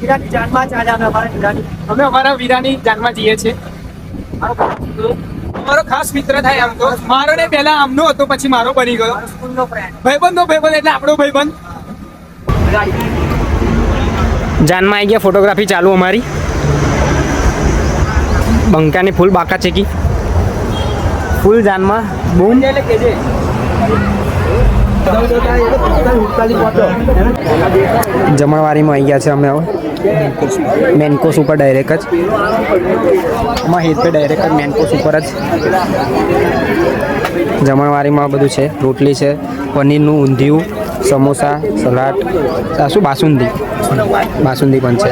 વીરાની જાનમાં ચાલે અમે અમારા વીરાની જાનમાં જઈએ છીએ. મારો ખાસ મિત્ર થાય આમ તો. મારો ને પહેલા આમનો હતો, પછી મારો બની ગયો. ભાઈબંધ એટલે આપણો ભાઈબંધ. જાનમાં આવી ગયા, ફોટોગ્રાફી ચાલુ અમારી. બંકાની ફૂલ બાકા ચેકી, ફૂલ જાનમાં બૂમ. જમણવારીમાં આવી ગયા છે અમે હવે. મેનકોસ ઉપર ડાયરેક્ટ જ એમાં હેત પે ડાયરેક્ટ જ મેનકોસ ઉપર જ. જમણવારીમાં બધું છે. રોટલી છે, પનીરનું ઊંધિયું, સમોસા, સલાડ, શું બાસુંદી પણ છે.